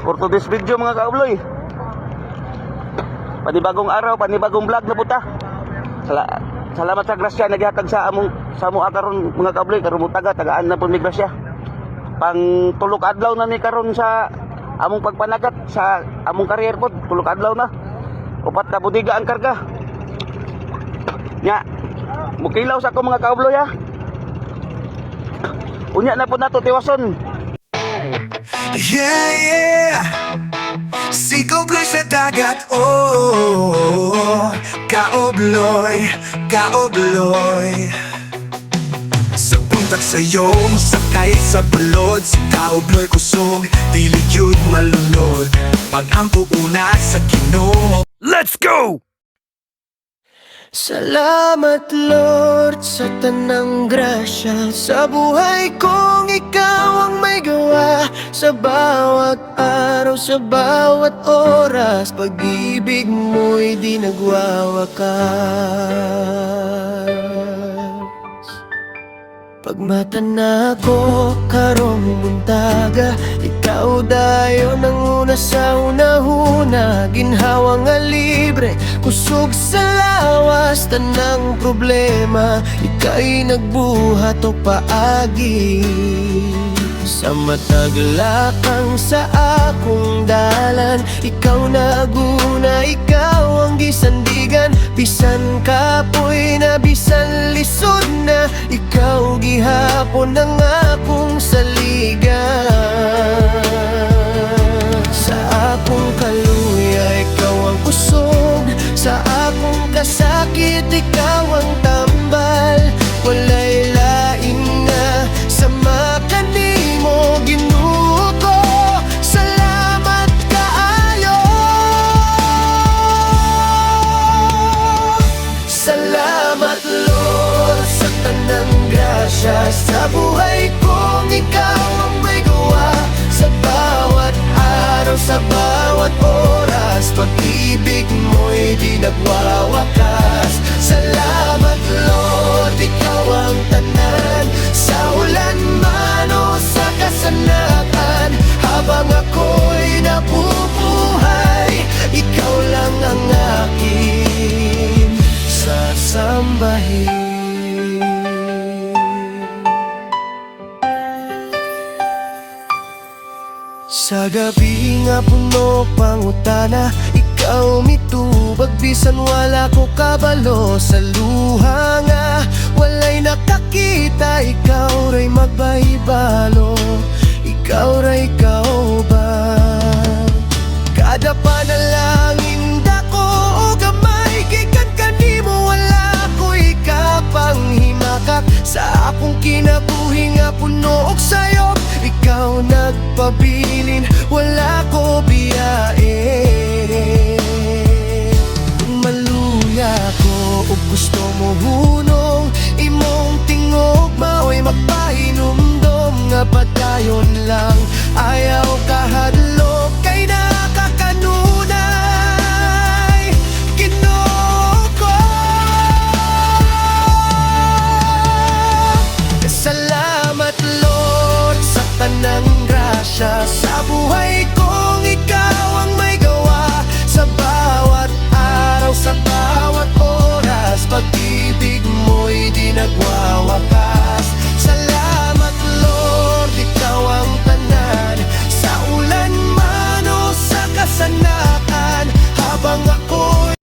For today's video mga kaubloy, panibagong araw, panibagong vlog na buta. Salamat sa grasya naghatag sa among karon mga kaubloy, karon mo tagaan na pud mi grasya. Pang tulok adlaw na ni karon sa among pagpanagat sa among career pod, tulok adlaw na. Upat ka budiga ang karga. Nya, mukilaw sa ako mga kaubloy ha. Unya na po nato tiwason. Yeah, yeah. Sikobloy sa dagat, oh. Kaobloy, kaobloy. Sa puntak sa'yo, sakay sa balod. Si kaobloy kusog, dilid yun malunod. Pag-ampo una sa Ginoo. Let's go! Salamat Lord sa tanang grasya. Sa buhay kong ikaw ang may gawa. Sa bawat araw, sa bawat oras, pag-ibig mo'y di nagwawakas. Pagmata na ko karong muntaga, ikaw dayon ang una sa unahuna. Ginhawa nga libre, kusog sa lawas, tanang problema ika'y nagbuhat o paagi. Sa mataglakang sa akong dalan, ikaw naguna, ikaw ang gisandigan. Bisan kapoy na, bisan lisod na, ikaw gihapon ang akong saligan. Sa akong kaluya, ikaw ang kusog. Sa akong kasakit, ikaw ang tambal. Walay lain na sa makanimo, Ginoo ko. Salamat kaayo. Salamat Lord sa tanang grasya. Sa buhay kong ikaw ang may gawa. Sa bawat araw, sa bawat oras, pag-ibig mo'y di nagwawakas. Salamat Lord, ikaw ang tanan. Sa ulan man o sa kasanakan, habang ako'y nabubuhay, ikaw lang ang aking sasambahin. Sa gabi nga puno pangutana, ikaw mitubag bisan wala ko kabalo. Sa luha nga walay nakakita, ikaw ray magbahibalo. Ikaw ray ikaw ba? Kada panalangin dako o gamay, gikan kanimo wala ko ikapanghimakak. Sa akong kinabuhi nga puno og sayop, ikaw nagpabilin, wala ko biyain. Kung maluya ko o gusto mo hunong, imong tingog mao'y magpahinumdom. Nga padayon lang, ayaw kahadlok, kay nakakanunay, Ginoo ko. Salamat Lord sa tanang grasya. Sa buhay